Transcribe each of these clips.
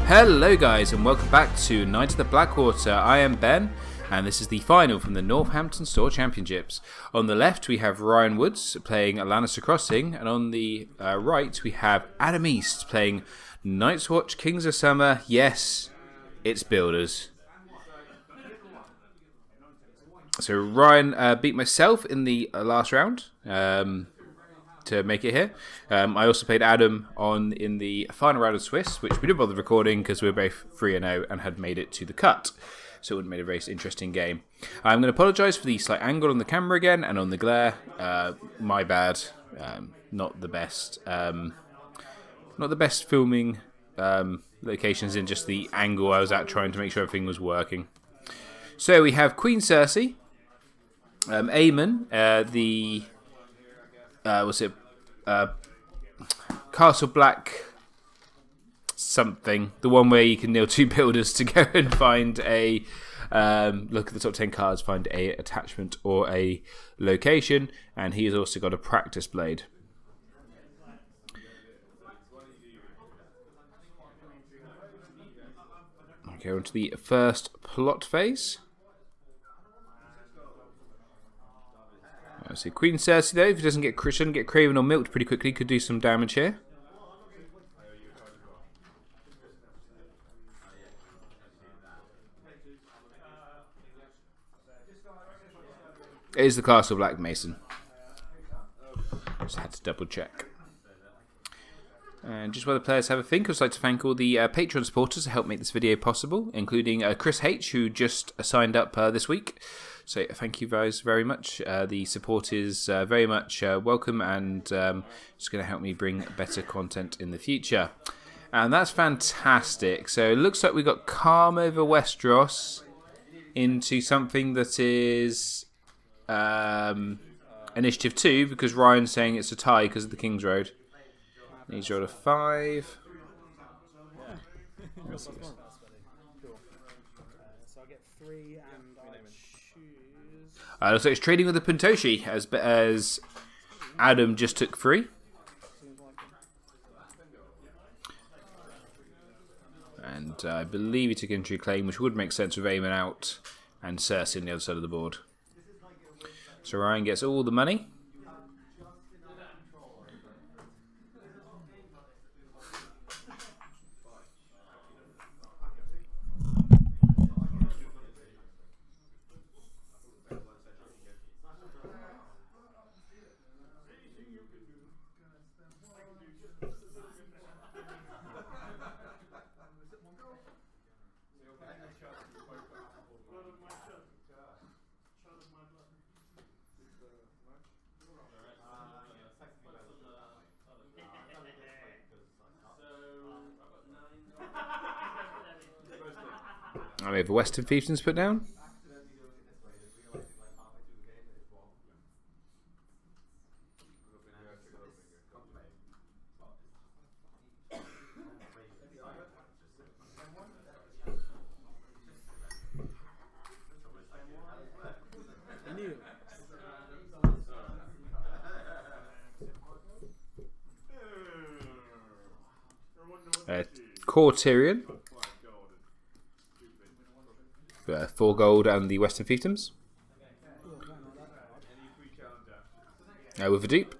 Hello guys and welcome back to Knight of the Blackwater. I am Ben and this is the final from the Northampton Store Championships. On the left we have Ryan Woods playing Lannister Crossing, and on the right we have Adam East playing Night's Watch Kings of Summer. Yes, it's Builders. So Ryan beat myself in the last round to make it here. I also played Adam in the final round of Swiss, which we didn't bother recording because we were both 3-0 and had made it to the cut. So it would have made a very interesting game. I'm going to apologise for the slight angle on the camera again and on the glare. My bad. Not the best. Not the best filming locations in just the angle I was at, trying to make sure everything was working. So we have Queen Cersei, Aemon, the Castle Black something, the one where you can kneel two builders to go and find a look at the top 10 cards, find a attachment or a location, and he's also got a practice blade. Okay, on to the first plot phase. So Queen Cersei, though, if it shouldn't get craven or milked pretty quickly, could do some damage here. It is the Castle Black Mason. Just had to double check. And just while the players have a think, I'd like to thank all the Patreon supporters who helped make this video possible, including Chris H, who just signed up this week. So thank you guys very much. The support is very much welcome, and it's going to help me bring better content in the future. And that's fantastic. So it looks like we got calm over Westeros into something that is Initiative 2, because Ryan's saying it's a tie because of the King's Road. He's rolled a 5. So I get 3 and I choose. Looks like it's trading with the Pentoshi as Adam just took 3. And I believe he took entry claim, which would make sense with Aemon out and Cersei on the other side of the board. So Ryan gets all the money. We have Western Fiefdoms put down. Core Tyrion. 4 gold and the Western Fiefdoms. With a dupe.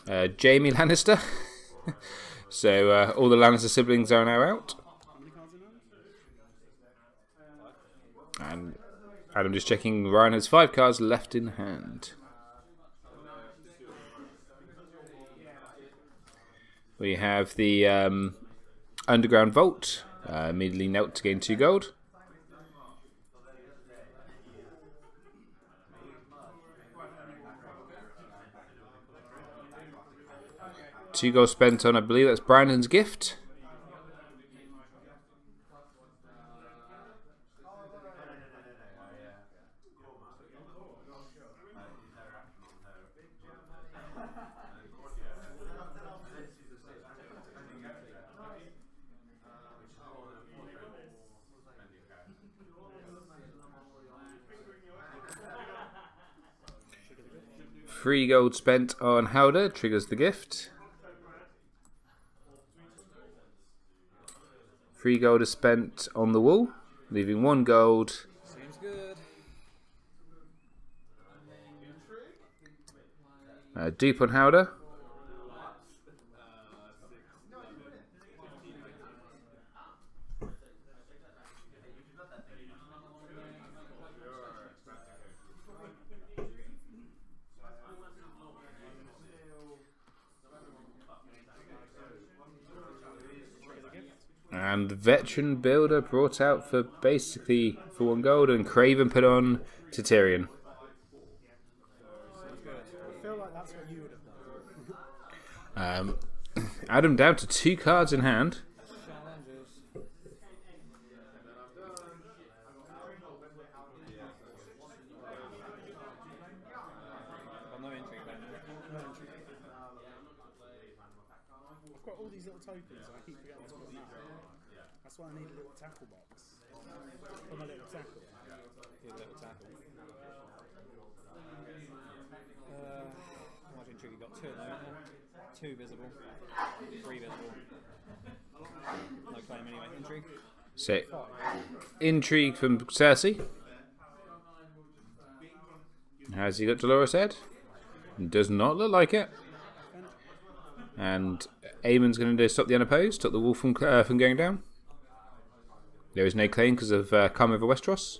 Jaime Lannister. So all the Lannister siblings are now out. And Adam just checking, Ryan has 5 cards left in hand. We have the Underground Vault, immediately knelt to gain 2 gold. Two gold spent on, I believe that's Brandon's Gift. 3 gold spent on Howder triggers the gift. 3 gold is spent on the wall, leaving 1 gold. Seems good. Dupe on Howder. And Veteran Builder brought out for basically for 1 gold, and Craven put on to Tyrion. I feel like that's what you would have done. Adam down to 2 cards in hand. Challenges. Well, no intrigue then. No intrigue. I've got all these little tokens and I keep forgetting to put them out. That's why I need a little tackle box. For my little tackle. Your little tackle. How much intrigue you got? 2 at the moment. 2 visible. 3 visible. No claim anyway. Intrigue. So, intrigue from Cersei. Has he got Dolores' head? Does not look like it. And Aemon's going to stop the unopposed, stop the wolf from going down. There is no claim because of Come Over Westeros.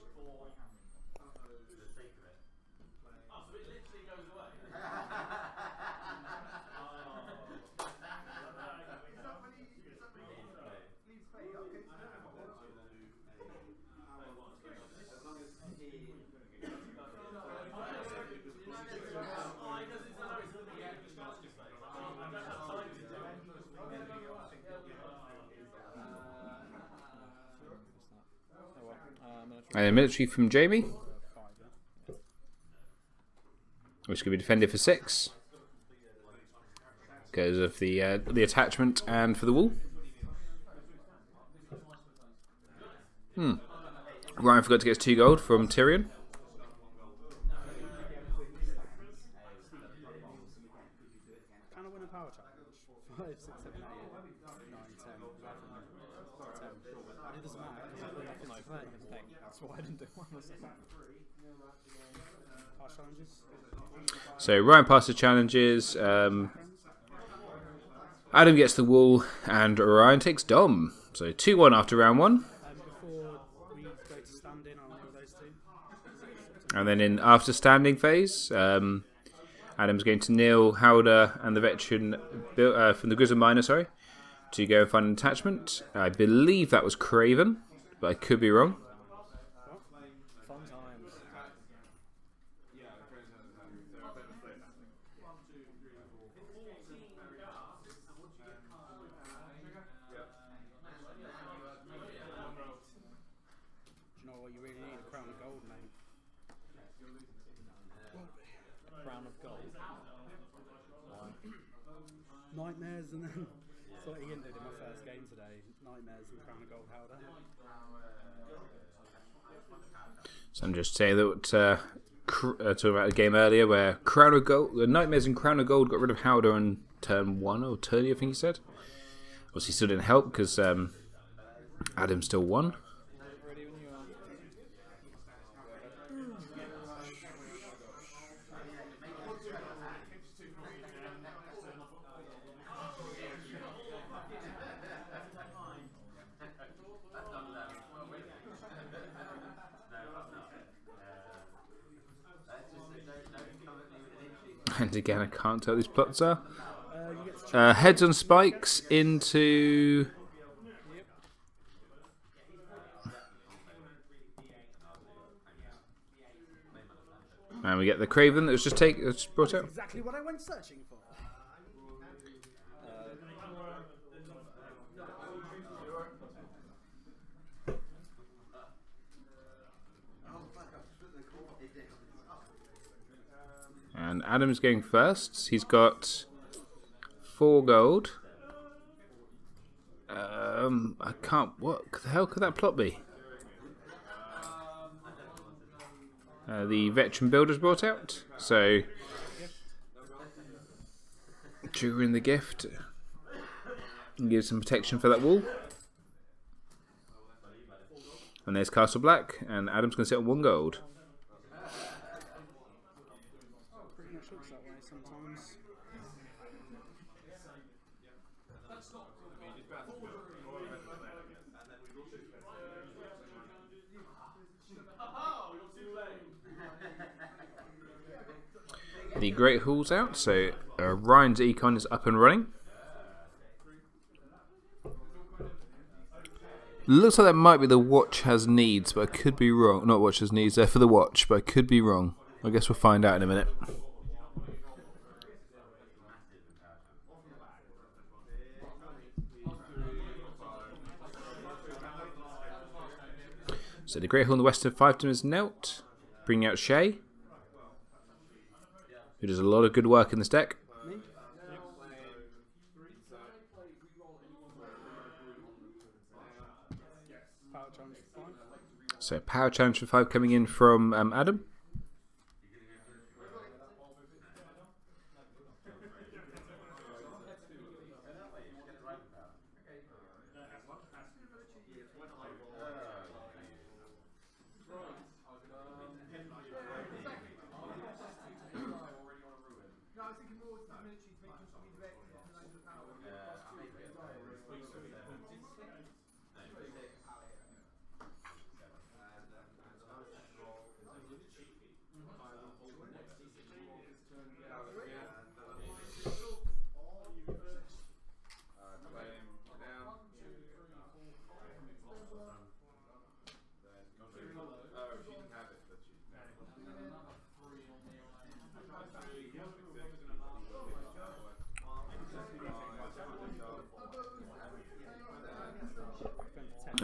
And a military from Jamie, which could be defended for 6 because of the attachment and for the wall. Ryan forgot to get his 2 gold from Tyrion. Can I win a power challenge? 5, 6, 7, 8, 9, 10, 11, 10. It doesn't matter because I've got nothing like that. That's why I didn't do one. Power challenges? So Ryan passes the challenges. Adam gets the wall, and Ryan takes Dom. So 2-1 after round 1. Before we go to stand-in, I'll know those 2. And then in after standing phase, Adam's going to kneel Howder and the veteran from the Grizzled Miner, sorry, to go and find an attachment. I believe that was Craven, but I could be wrong. Fun times. Do you know what you really need? A crown of gold, mate. A crown of gold. Nightmares and then that's what Ian did in my first game today. Nightmares and crown of gold Howder. So I'm just saying that talking about a game earlier where Crown of Gold, the Nightmares and Crown of Gold got rid of Howder on turn 1 or turn, I think he said. Obviously, still didn't help because Adam still won. Ready when you are. And again, I can't tell what these plots are. You get to Heads on spikes into... And we get the Craven that was just brought out. exactly what I went searching for. And Adam's going first. He's got 4 gold. I can't... What the hell could that plot be? The veteran builders brought out. So During the gift, give some protection for that wall. And there's Castle Black, and Adam's going to sit on 1 gold. Pretty much looks that way sometimes. The Great Hall's out, so Ryan's Econ is up and running. Looks like that might be the watch has needs, but I could be wrong. Not watch has needs, there for the watch, but I could be wrong. I guess we'll find out in a minute. So the Great Hall in the western fiefdom is knelt, bringing out Shay, who does a lot of good work in this deck. So power challenge for 5 coming in from Adam.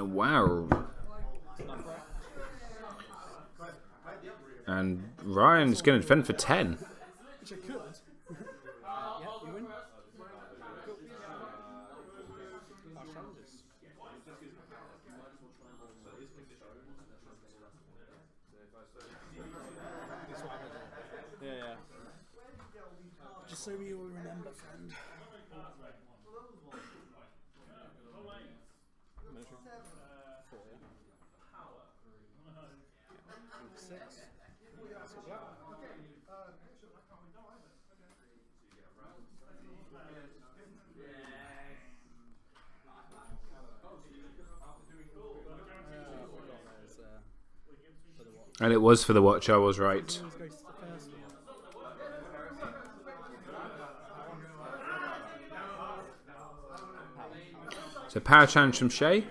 Wow. And Ryan's going to defend for 10. Which I could. Yeah, you win. Harsh challenges. Yeah. Just so we all remember, friend. And it was for the watch, I was right. So power challenge from Shay,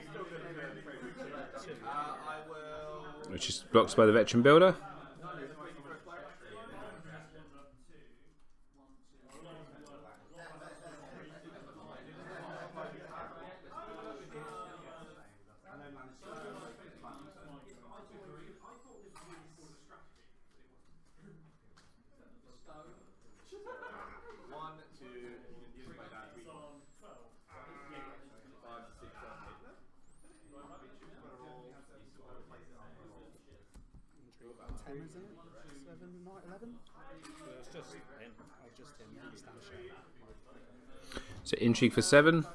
which is blocked by the veteran builder. So intrigue for 7.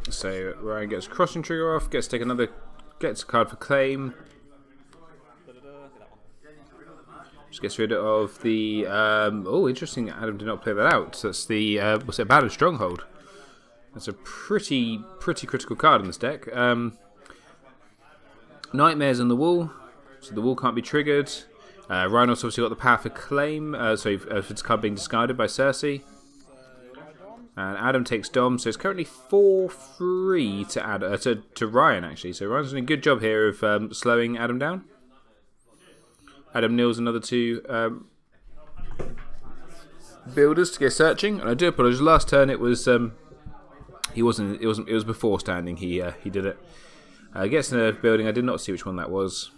So Ryan gets crossing trigger off, gets to take another, gets a card for claim. Just gets rid of the. Oh, interesting. Adam did not play that out. So that's the what's it? Battered Stronghold. That's a pretty critical card in this deck. Nightmares on the wall, so the wall can't be triggered. Rhinos obviously got the power for claim, so if it's card being discarded by Cersei. And Adam takes Dom, so it's currently 4-3 to add to Ryan actually. So Ryan's doing a good job here of slowing Adam down. Adam nils another 2 builders to go searching, and I do apologise. Last turn it was he wasn't. It was before standing. He did it. Gets in a building. I did not see which one that was.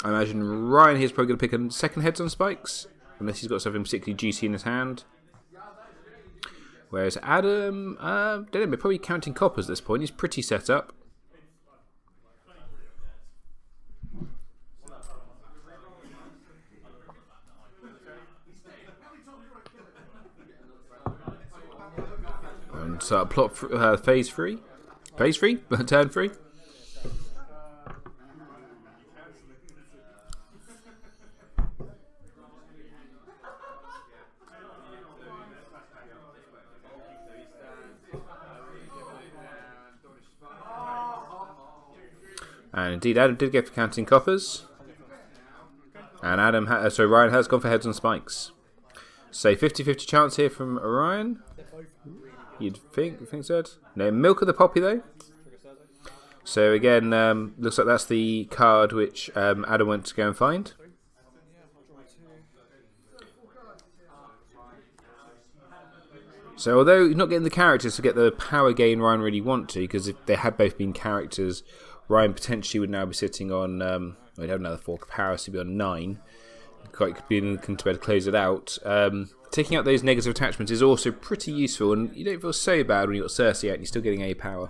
I imagine Ryan here's probably going to pick a second heads on spikes, unless he's got something particularly juicy in his hand. Whereas Adam, don't know, we're probably counting coppers at this point. He's pretty set up. And so plot phase 3, turn 3. And indeed, Adam did go for counting coppers, and Ryan has gone for heads on spikes. So 50-50 chance here from Ryan. You'd think so. No, Milk of the Poppy though. So again, looks like that's the card which Adam went to go and find. So although you're not getting the characters to get the power gain Ryan really want to, because if they had both been characters, Ryan potentially would now be sitting on, we'd have another 4 power, so he'd be on 9. Quite be looking to be able to close it out. Taking out those negative attachments is also pretty useful, and you don't feel so bad when you've got Cersei out and you're still getting A power.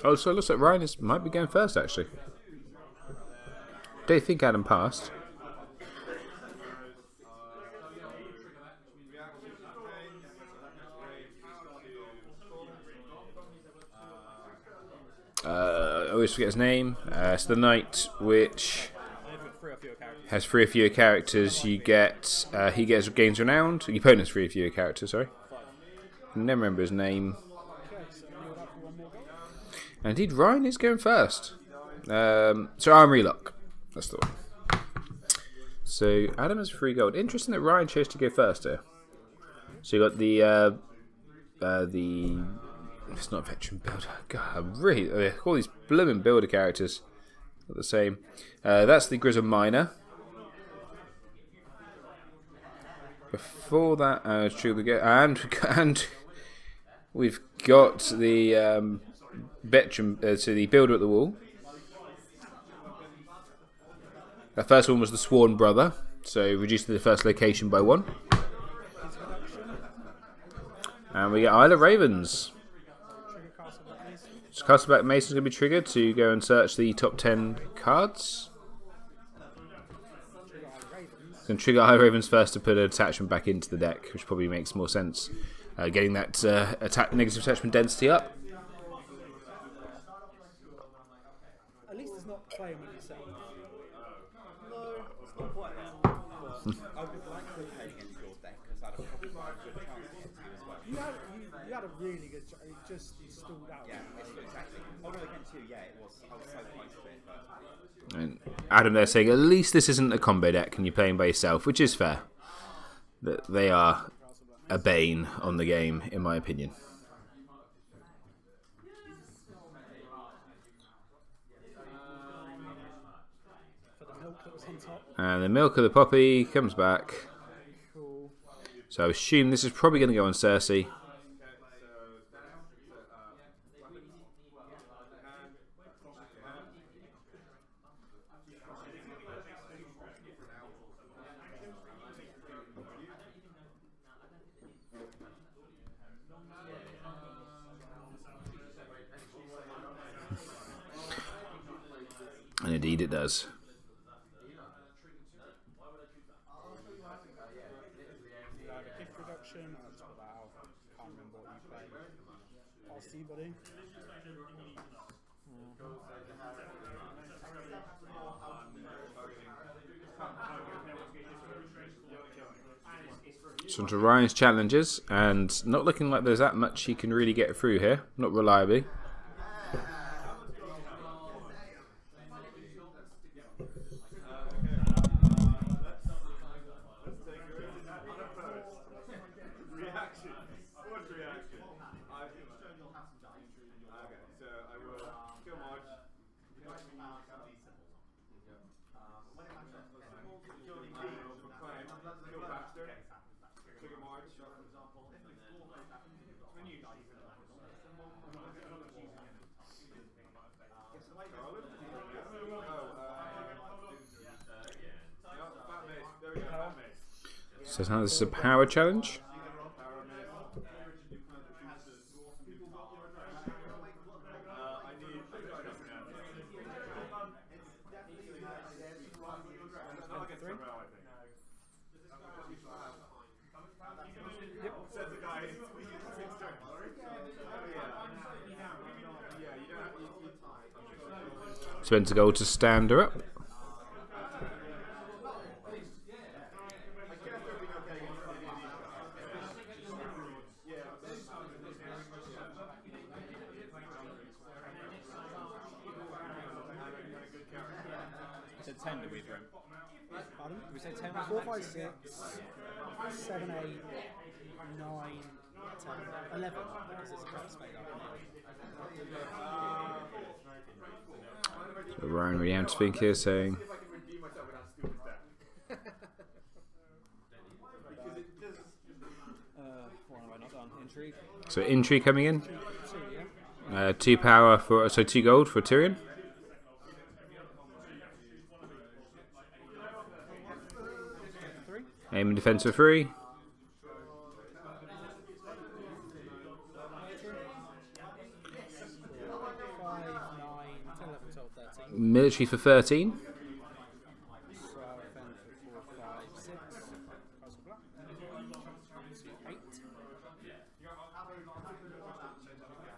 Oh, so it looks like Ryan might be going first actually. Don't think Adam passed. I always forget his name. It's the knight which has 3 or fewer characters. You get gains renowned. Your opponent's 3 or fewer characters. Sorry, I never remember his name. And indeed, Ryan is going first. So Armory Lock. That's the one. So Adam has 3 gold. Interesting that Ryan chose to go first here. So you got the it's not veteran builder. God, really all these blooming builder characters are the same. That's the Grizzled Miner. Before that, and we've got the veteran. So the builder at the wall. The first one was the Sworn Brother, so reducing the first location by 1. And we get Isle of Ravens. So Castleback Mason's going to be triggered to go and search the top 10 cards. Going to trigger Isle of Ravens first to put an attachment back into the deck, which probably makes more sense. Getting that negative attachment density up. At least it's not playing with yourself. I would like to play against your deck because I'd have probably got a good chance against you as well. You had a really good chance. It just stalled out. Yeah, exactly. Although against you, yeah, I was so close to it. But... And Adam there saying, at least this isn't a combo deck and you're playing by yourself, which is fair. They are a bane on the game, in my opinion. And the Milk of the Poppy comes back. Cool. So I assume this is probably going to go on Cersei. And indeed it does. Buddy. So onto Ryan's challenges, and not looking like there's that much he can really get through here, not reliably. So now this is a power challenge. Spends a gold to stand her up. We said 10, did we, Brent? Pardon? Did we say 10? 4, 5, 6, 7, 8, 9, 10, 11. Because there's a couple spade up. Ryan really out to speak here, saying What have I not done? Intrigue. so. Intrigue coming in. 2, yeah. 2 power for 2 gold for Tyrion. 3. Aim and defense for 3. 5, 9, 10, 11, 12, 13. Military for 13. So defend for 4, 5, 6. Castle black. 8.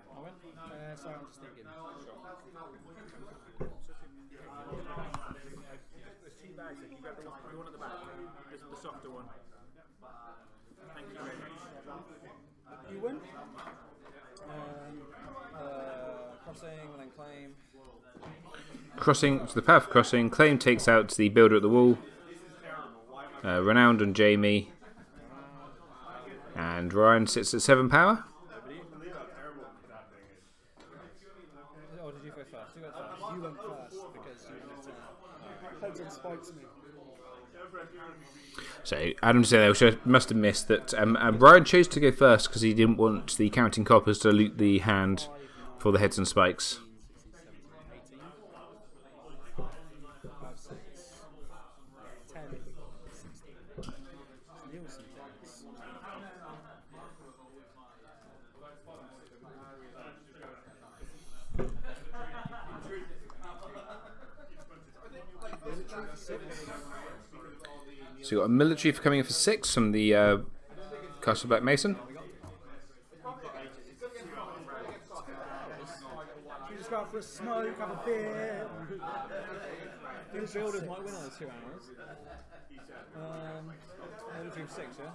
I went. Sorry, I'm just thinking. There's 2 bags. If you grab the one at the back, this is the softer one. Thank you very much. You win. Crossing, then claim. Crossing to the power for crossing. Claim takes out the builder at the wall. Renowned and Jamie. And Ryan sits at 7 power. Oh, did you go first? You went first. You went first because you went heads and spikes me. So Adam said must have missed that. Ryan chose to go first because he didn't want the counting coppers to loot the hand for the heads and spikes. 18, 5, 6, 10, 16. Nielsen takes. So you got a military for coming in for 6 from the Castle Black Mason. You just go out for a smoke, have a beer. The builders might win on the 2 hours. Military of 6, yeah?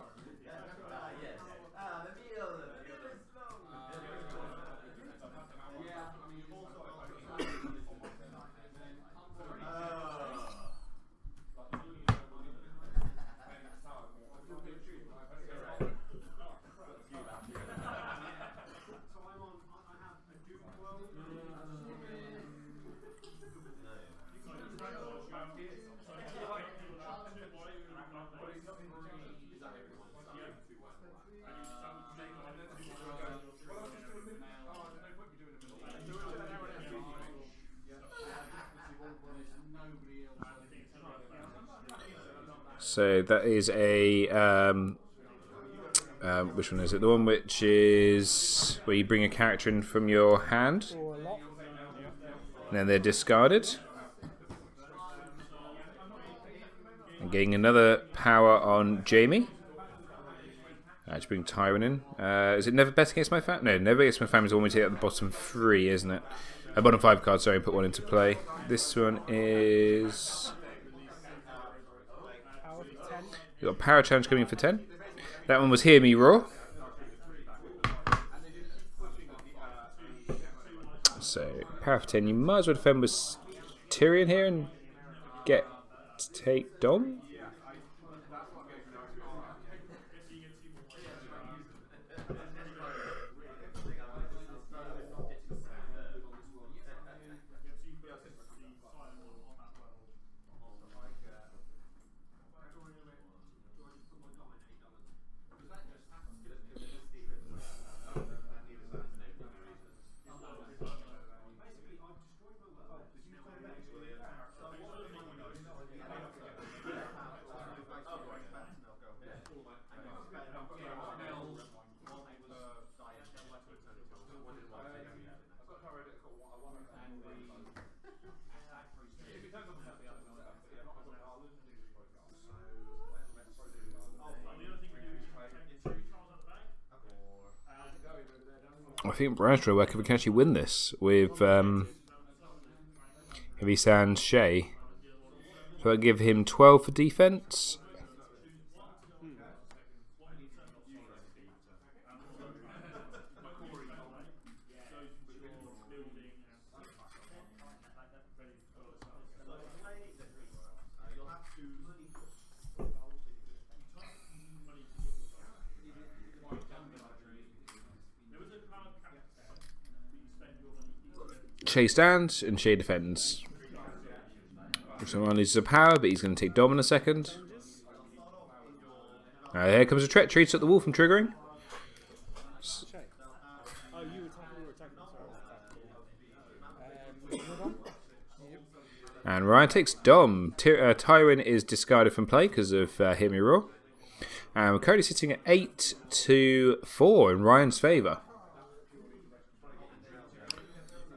So that is a which one is it? The one which is where you bring a character in from your hand, Or a lot. and then they're discarded. And getting another power on Jamie. Let's bring Tyron in. Is it never bet against my family? No, never against my family is the one we take at the bottom 3, isn't it? Bottom 5 card, sorry, put one into play. This one is... Power for 10. You've got Power Challenge coming in for 10. That one was Hear Me Roar. So, Power for 10. You might as well defend with Tyrion here and get to take Dom. I think Bradshaw Worker can actually win this with heavy sand Shay. So I give him 12 for defense. Shay stands and Shay defends. So Ryan loses a power, but he's going to take Dom in a second. Here comes a treachery to stop the wall from triggering. And Ryan takes Dom. Tywin is discarded from play because of Hear Me Roar. And we're currently sitting at 8-4 in Ryan's favour.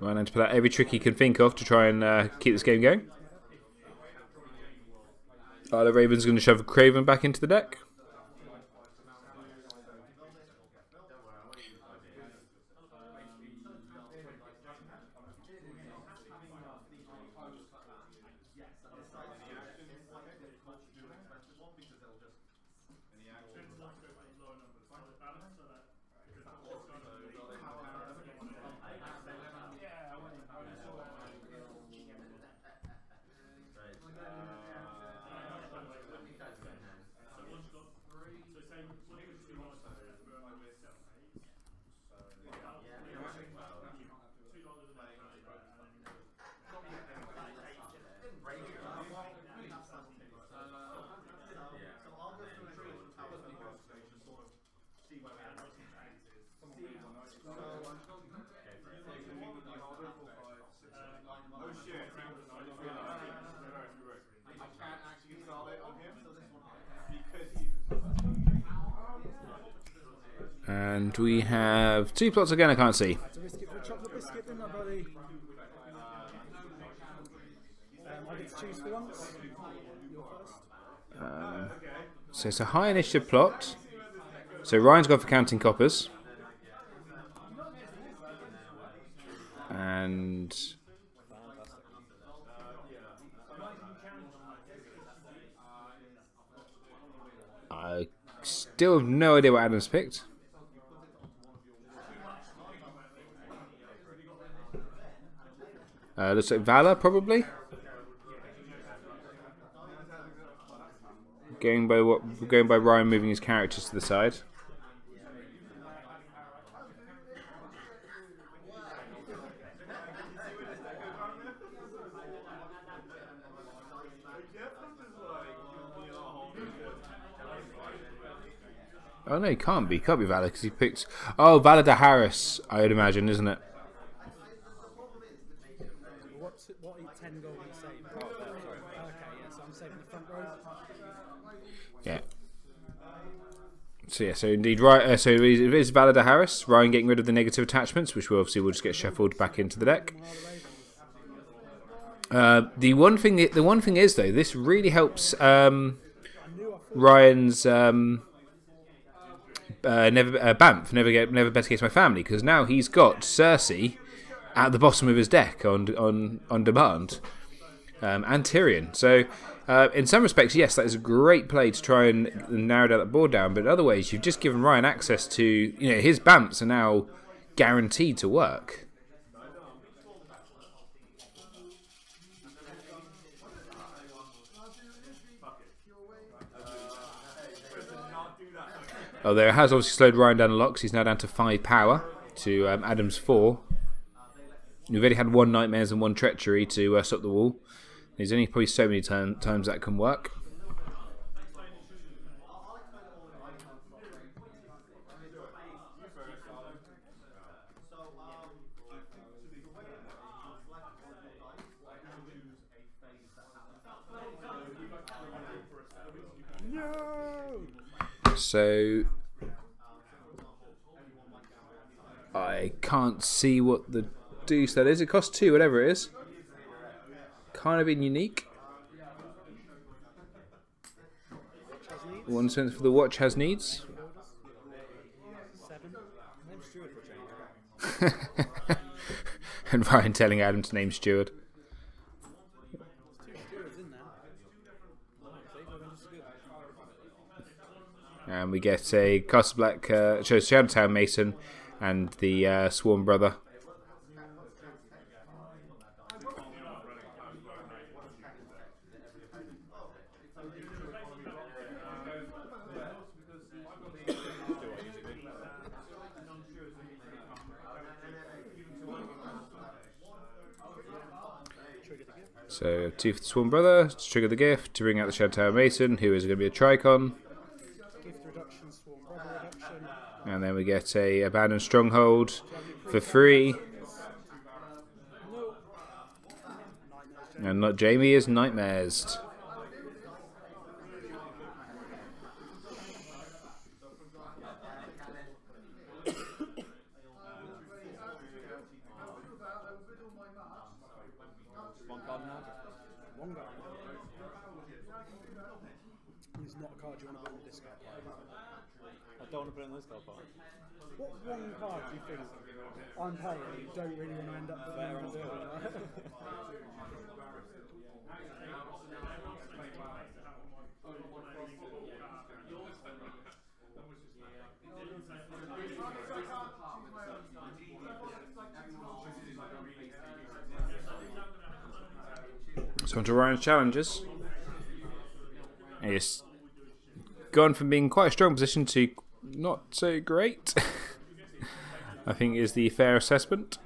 Ryan had to pull out every trick he can think of to try and keep this game going. The Raven's going to shove Craven back into the deck. And we have 2 plots again, I can't see. It's a biscuit for a chocolate biscuit, didn't I, buddy? I get to choose for once. You're first. So it's a high initiative plot. So Ryan's gone for counting coppers. And I still have no idea what Adam's picked. Looks like Valor, probably. Going by Ryan moving his characters to the side. Oh no, he can't be. Can't be Valor because he picked. Oh, Valor de Harris, I would imagine, isn't it? What 10 goal are you saving? Oh, okay, yeah, so I'm saving the front row. Yeah. So yeah, so indeed, right. So it is Valor de Harris. Ryan getting rid of the negative attachments, which will obviously will just get shuffled back into the deck. The one thing is though, this really helps Ryan's Banff, never bet against my family, because now he's got Cersei at the bottom of his deck on demand, and Tyrion. So in some respects, yes, that is a great play to try and narrow that board down. But in other ways, you've just given Ryan access to, his Bamps are now guaranteed to work. Although it has obviously slowed Ryan down a lot because he's now down to 5 power to Adam's 4. We've already had 1 Nightmares and 1 Treachery to stop the wall. There's only probably so many times that can work. So I can't see what the deuce that is. It costs 2, whatever it is. Kind of been unique. 1 cent for the watch has needs. And Ryan telling Adam to name Steward. There's 2 stewards in there. See, we're just good. And we get a Castle Black, shows Shadowtown Mason and the Swarm Brother. So 2 for the Swarm Brother to trigger the gift, to bring out the Shadowtown Mason, who is going to be a Tricon. Gift reduction, Swarm Brother reduction. And then we get a Abandoned Stronghold for free. No. And not Jamie is Nightmares. One guy. He's not a card you want to put in the discard pile. I don't want to put it in this card pile. What one card do you think I'm playing and you don't really want to end up putting in the discard pile? So on to Ryan's challenges. He's gone from being quite a strong position to not so great. I think is the fair assessment.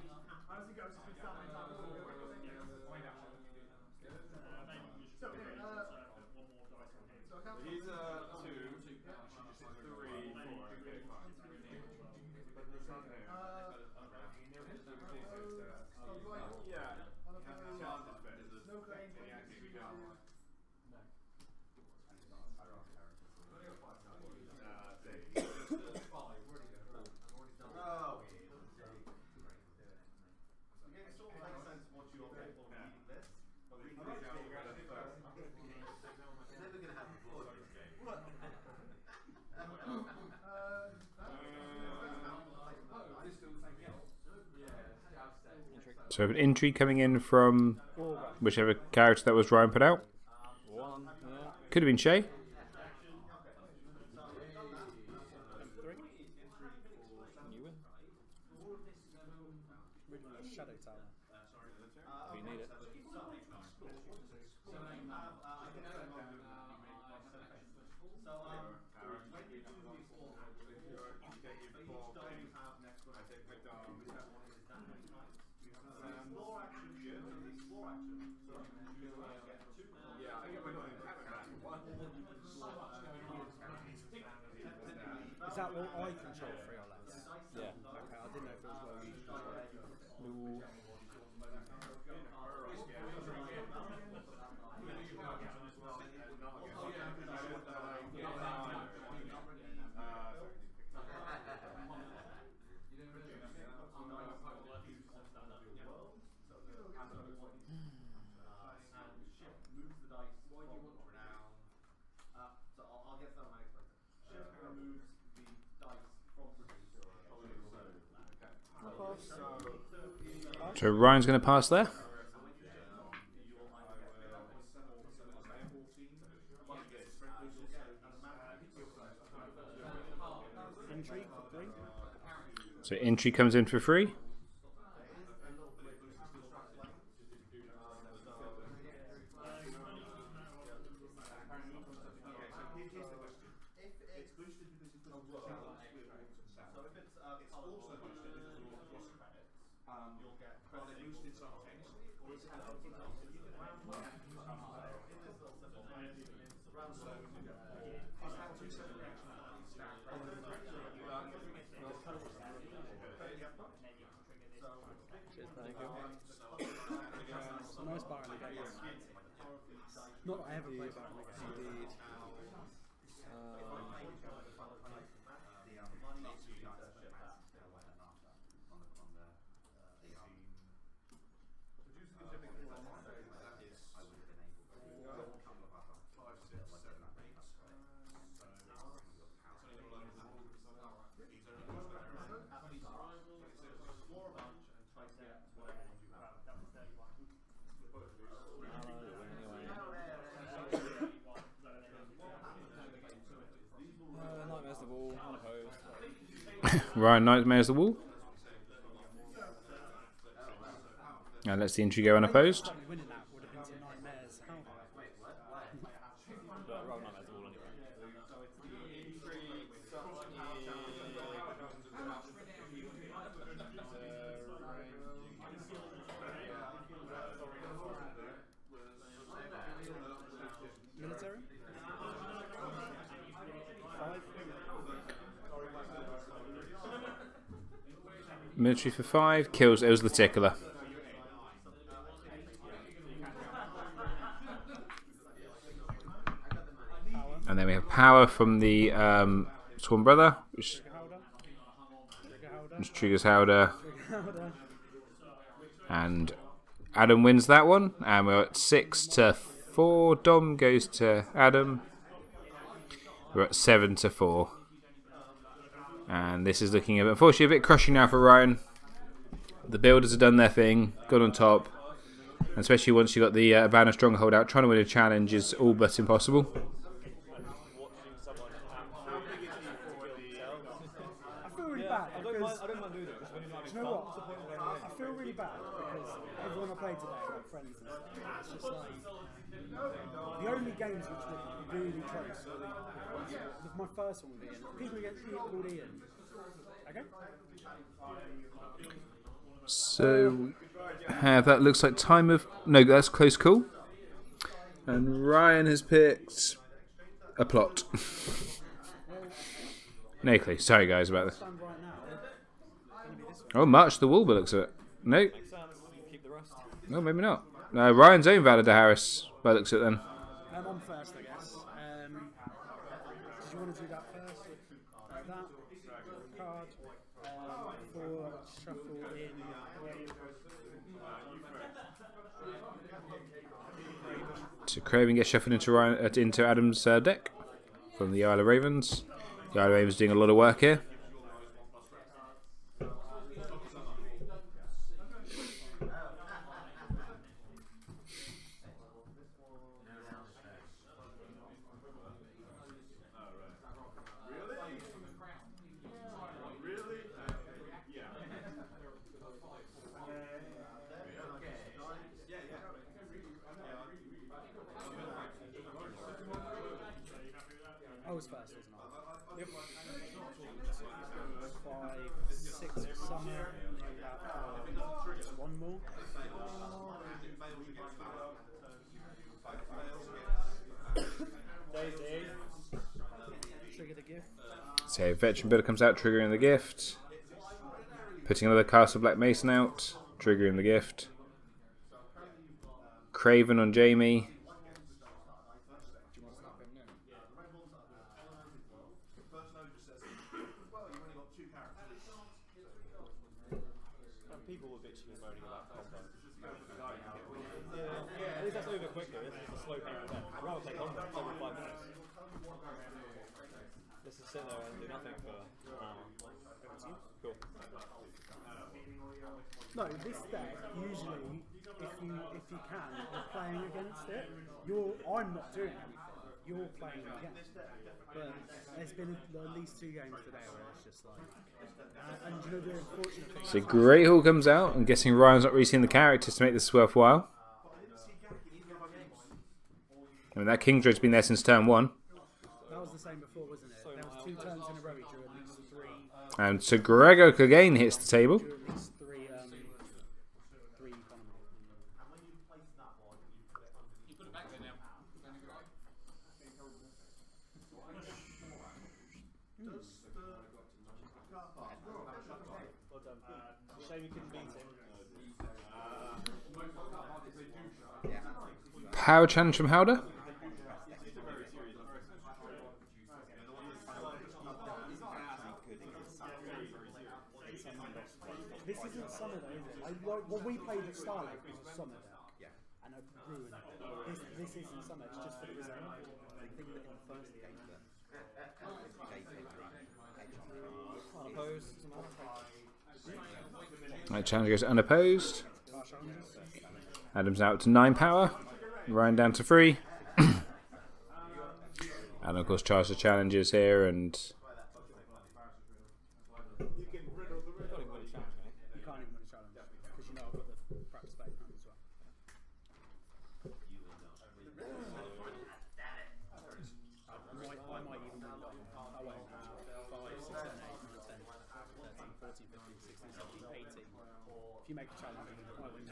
So an entry coming in from whichever character that was Ryan put out. One, yeah. Could have been Shay. 3. You win. Original Shadow Tower. If you need it. Is that what I control 3 or less? Yeah. Okay, I didn't know if it was well used. No. So Ryan's going to pass there. Entry for 3. So entry comes in for free. It's a nice bar in the game. Not that I ever play bar in the game. Indeed. Ryan nightmares the wall. And lets the entry go unopposed. Probably winning that would have been some nightmares. How? But roll nightmares all anyway. Military? 5? Military for 5. Kills. It was the tickler. And then we have power from the Swan Brother, which triggers Howder. And Adam wins that one. And we're at 6-4. Dom goes to Adam. We're at 7-4. And this is looking unfortunately a bit crushing now for Ryan. The builders have done their thing, got on top. And especially once you got the Banner Stronghold out, trying to win a challenge is all but impossible. I feel really bad I because, don't mind doing it. Just when you're do you know what? I feel really bad because everyone I played today are like friends and stuff. It's just like, the only games which were really close were my first one with Ian. People against Ian called Ian. Okay? So that looks like time of no, that's close call. And Ryan has picked a plot. No clue. Sorry guys about this. Stand right now. Gonna be this Oh, March the Wall by the looks of it. No, Makes sense. Keep the rest. no, maybe not. Ryan's own Valor de Harris by the looks of it then. one. I'm first, I guess. Did you want to do that first? Like that. Card. For shuffle in. So Craven gets shuffled into into Adam's deck from the Isle of Ravens. The Isle of Ravens doing a lot of work here. I was first, wasn't I? Yep. 5, 6 for summer. Just one more. Trigger the gift. So Veteran Builder comes out, triggering the gift. Putting another Castle Black Mason out, triggering the gift. Craven on Jamie. People were bitching and moaning about combo. Yeah, at least that's over quicker. This is a slow people event. I'd rather take combo. It's over 5 minutes. This is sit there and do nothing for an hour. Cool. No, this deck usually, if you can, you're playing against it. I'm not doing anything. You're playing against it. But there's been at least 2 games today where it's just like, and you know the unfortunate thing. So Great Hall comes out. I'm guessing Ryan's not really seen the characters to make this worthwhile. I mean, that King Droid's been there since turn 1. That was the same before, wasn't it? There was 2 turns in a row. He drew at least 3. And so Gregor again hits the table. Drew at least 3 economy. Shame you couldn't beat him. Power challenge from Howder. This isn't summer though, is it? What we played at Starlight was a summer deck. And it ruined it. This isn't summer, it's just for the reserve. I think that in the first game Unopposed. Right, challenge goes unopposed. Adam's out to 9 power. Ryan down to 3. And of course charge the challenges here and because you know I've got the practice back hand as well. I might even win by, I won't, 5, 6, 7, 8, 9, 10, 13, 14, 15, 16, 17, 18. If you make a challenge, I win.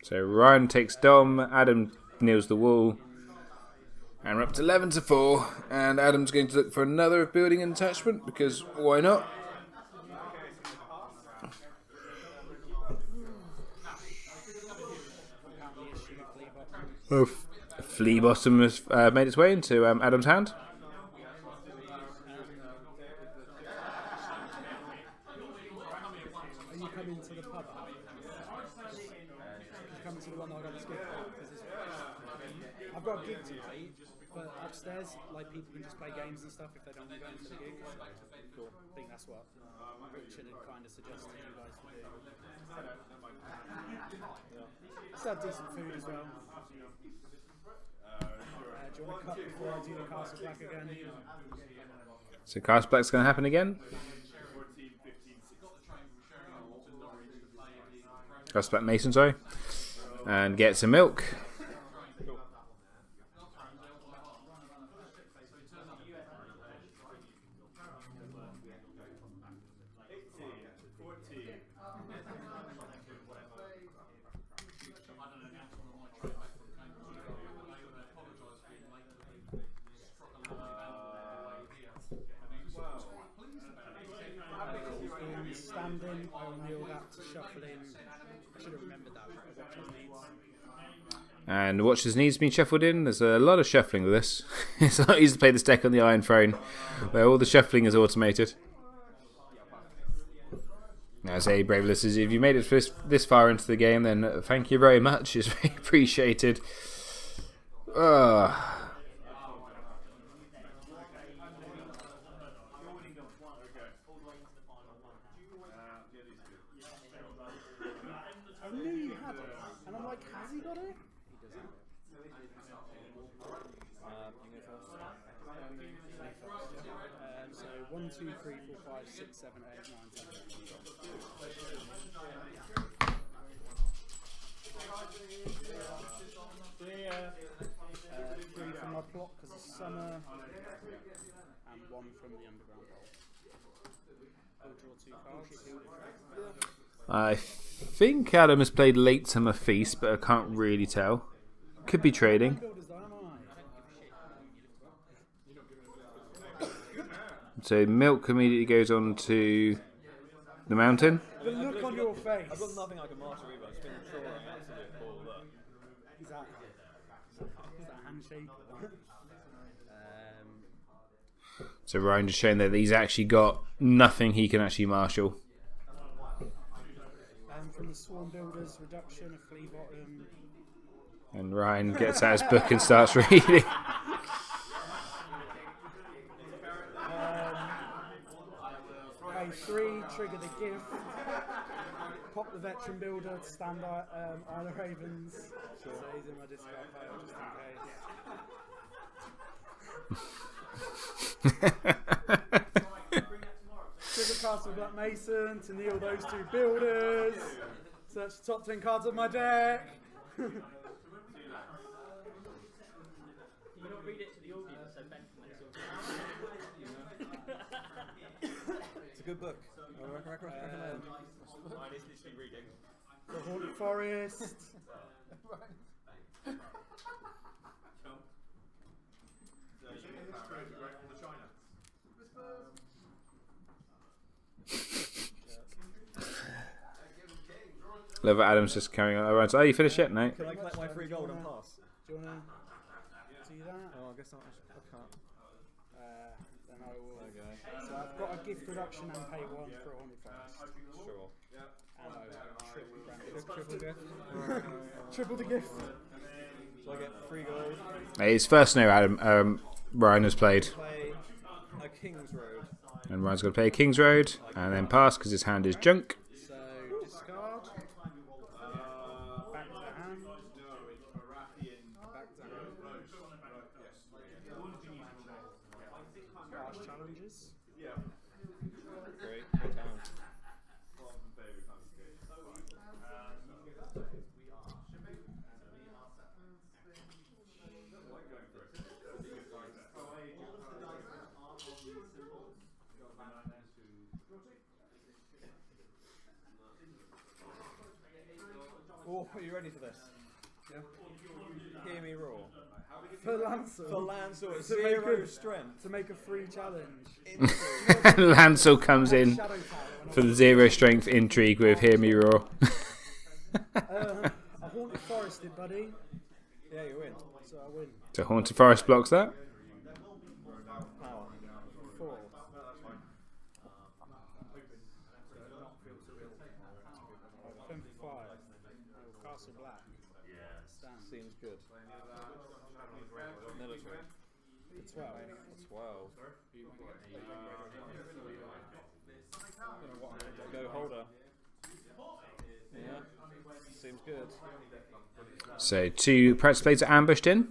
So Ryan takes Dom, Adam nails the wall, and we're up to 11-4. And Adam's going to look for another building attachment because why not? Oh, Flea Bottom has made its way into Adam's hand. Are you coming to the pub? You coming to the one that I got the skip for? I've got a gig tonight, but upstairs, like people can just play games and stuff if they don't want to go into the gig. Cool. I think that's what Richard had kind of suggested you guys to do. Still have decent food as well. Do you want to cut before I do the Castle Black again? So Castle Black's going to happen again. Castle Black Mason, sorry. And get some milk. Standing, I will kneel that to shuffle in. I should have remembered that. And Watcher's Needs being shuffled in. There's a lot of shuffling with this. It's not easy to play this deck on the Iron Throne, where all the shuffling is automated. Now, say Braveless says, if you made it this far into the game, then thank you very much. It's very appreciated. I knew you had it, and I'm like, has he got it? He doesn't. So 1, 2, 3, 4, 5, 6, 7, 8, 9, 10. Three from my plot because it's summer, and 1 from the underground bowl. I'll draw 2 cards. I think Adam has played Late Summer Feast, but I can't really tell. Could be trading. So Milk immediately goes on to the mountain. The look on your face. I've got nothing I can master either. I've been throwing absolute ball there. Is that a handshake? So Ryan just showing that he's actually got nothing he can actually marshal. From the Swarm Builders, reduction of Flea Bottom. And Ryan gets out his book and starts reading. Pay 3, trigger the gift. Pop the Veteran Builder to stand by Isle of Ravens. So he's in my discard pile just in case. Trigger Castle Black Mason to kneel those 2 builders. Search the top 10 cards of my deck. Can you not read it to the audience so Ben can It's a good book. I recommend. Mine is literally reading. The Haunted Forest. Love it, Adam's just carrying on around. So, you finished yet, mate? Can I collect my free gold and pass? Do you want to do that? Oh, I guess not. I can't. Then I will. Okay. So I've got a gift reduction and pay 1 for a Haunted Forest. Sure. And I will Triple gift. triple the gift. So I get free gold. It's first snow Adam Ryan has played. Play a King's Road. And Ryan's got to play King's Road and then pass because his hand is junk. So discard. Back to hand. Back to hand. Cast challenges. Great. Are you ready for this? Yeah. Hear me roar. For Lancel. For Lancel, it's To make 0 a- strength. To make a free challenge. Lancel comes in Shadow Tower when for the 0 strength intrigue with Hear Me Roar. a haunted forested, buddy. Yeah, you win. So I win. So Haunted Forest blocks that. Power. 4. Fem for 5. Castle Black. Stand. Seems good. Military. For 12. 12. Go holder. Yeah. Seems good. So 2 practice plates are ambushed in.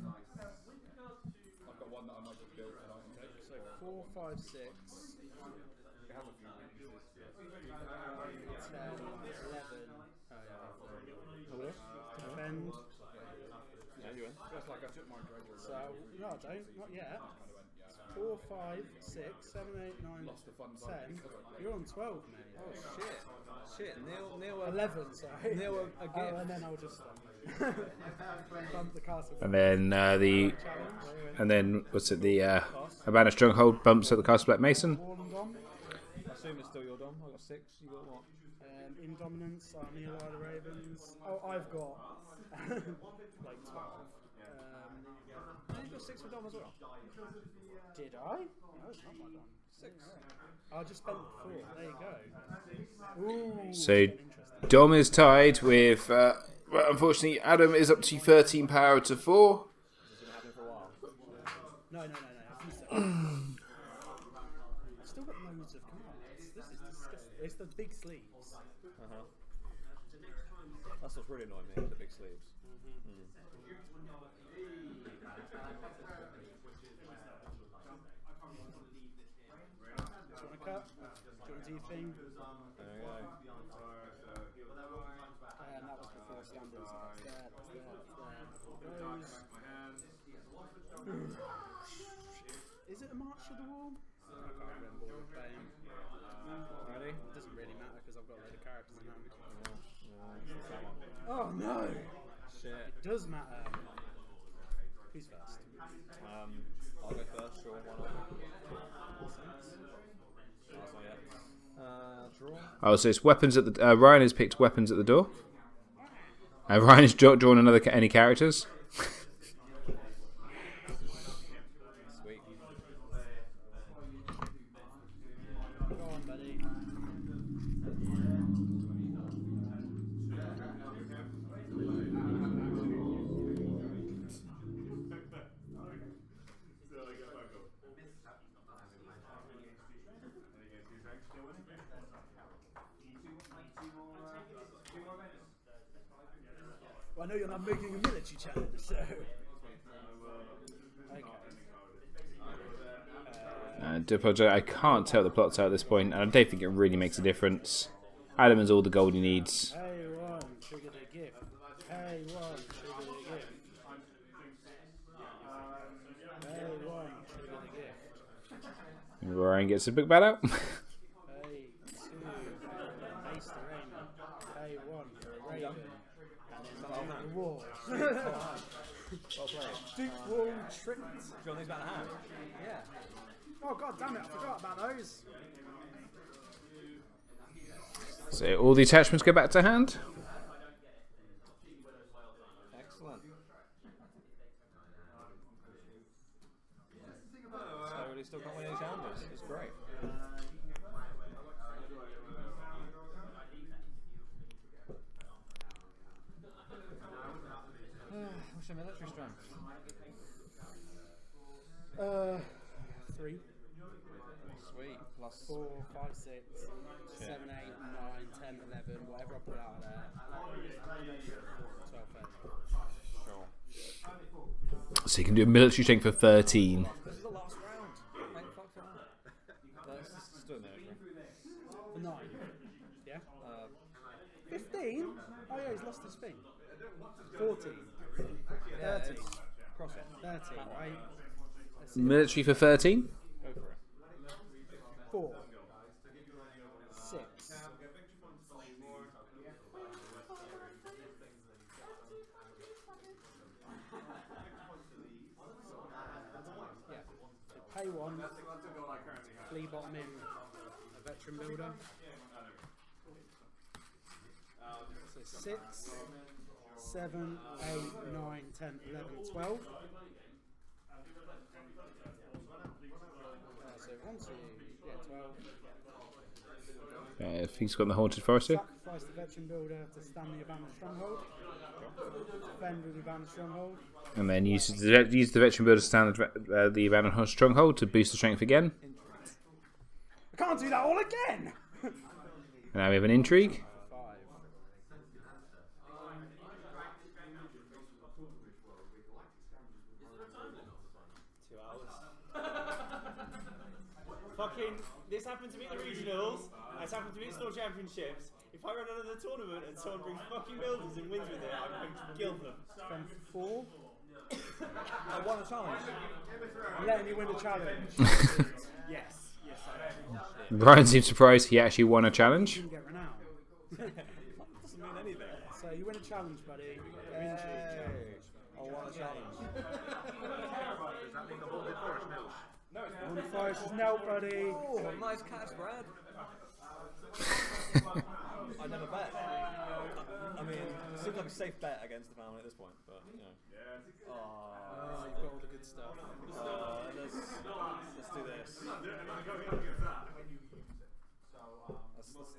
So 4, 5, 6. 10, 11. Defend. Yeah, you win. So, no, I don't. Not yet. 4, 5, 6, 7, 8, 9, 10. You're on 12, mate. Oh shit. Shit. Neil 11, sorry. Neil again. Oh, and then I'll just bump the castle. And then Challenge. what's it, the Havana Stronghold bumps at the Castle Black Mason. Wall and Dom. I assume it's still your dom. I got 6. You got what? In Dominance, Neil are the Ravens. Oh, I've got like 12. You got 6 for dom as well. Did I? No, it's not my dom. 6. I just spent 4. There you go. Ooh. So interesting. Dom is tied with. Well, unfortunately, Adam is up to 13 power to 4. This has been happening for a while. No. A few seconds. I've still got loads of cards. This is disgusting. It's the big sleeves. That's what's really annoying me, the big sleeves. Do you want a cut? Do you want to do your thing? There we go. And that was before standards. That's there. Goes. Is it a March of the Wall? I can't remember what we're playing. Ready? It doesn't really matter because I've got a load of characters in hand. That one. Oh no! Shit. It does matter. Who's first? I'll go first, sure, why not? That's not yet. Draw. Oh, so it's weapons at the. Ryan has picked weapons at the door. Ryan has drawn another any characters. Sweet. Go on, buddy. Well, I know you're not making a military challenge, so. Okay. I do apologise, I can't tell the plots out at this point, and I don't think it really makes a difference. Adam has all the gold he needs. Hey, one, trigger the gift. Hey, one, trigger the gift. Hey, one, trigger the gift. Ryan gets a big bat out. Hey, 2, Ace the Raymond. Hey, 1 for a Raven. And then the wall. Well played. Duke Wall tricked. Do you want these back to hand? Yeah. Oh, god damn it, I forgot about those. So all the attachments go back to hand. Excellent. So he's still got one of these challenges. It's great. What's your military strength? 3, Sweet. Plus 4, 5, 6, 7, 8, 9, 10, 11, whatever I put out of there. 12, 13. Sure. So you can do a military strength for 13. This is the last round. Thank fuck for that. Let's just do a military. For 9. Yeah? 15? Oh yeah, he's lost his thing. 14. 13. Cross it. 13, right? Let's see. Military for 13. Go for it. 4, 6, 1. Flea bottom in a veteran builder. So 6, 7, 8, 9, 10, 11, 12. So 1, 2, yeah, 12. I think he's got the Haunted Forest here. Sacrifice the veteran builder to stand the abandoned stronghold. Defend with the abandoned stronghold. And then use the veteran builder to stand the abandoned stronghold to boost the strength again. I can't do that all again! And now we have an intrigue. 5. Fucking, this happened to me at the regionals. It's happened to me at Store Championships. If I run another tournament and someone brings fucking builders and wins with it, I'm going to kill them. Spend 4. I won a challenge. I'm letting you win the challenge. Yes, yes I am. Ryan seems surprised he actually won a challenge. You can get renowned. Doesn't mean anything. So you win a challenge, buddy. You're in Hey, I won a challenge. Does that mean the whole bit forest nil? On the forest is knelt, buddy. Oh, nice catch, Brad. I never bet. I mean, it seems like a safe bet against the family at this point, but you know. Oh, you've got all the good stuff. Let's do this.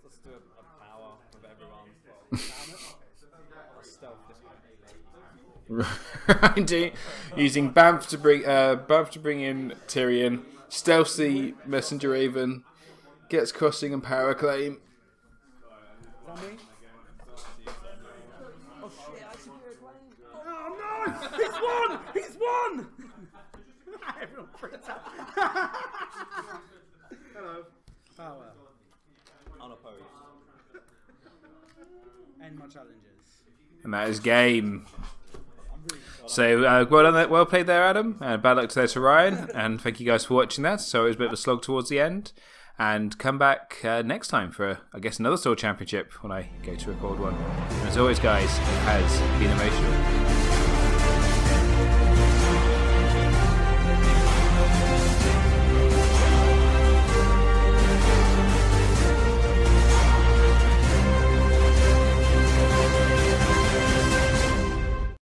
Let's do a power with everyone. I'll stealth this one. Using Bamf to bring in Tyrion, stealths the Messenger Raven, gets crossing and power claim. Is that me? Oh shit, I secured claim. Oh no! He's won! He's won! Everyone freaked out. Hello. Power. Unopposed. End my challenges. And that is game. I'm really So well done, well played there, Adam. And bad luck to Ryan. And thank you guys for watching that. So it was a bit of a slog towards the end. And come back next time for, I guess, another Store Championship when I go to record one. And as always, guys, it has been emotional.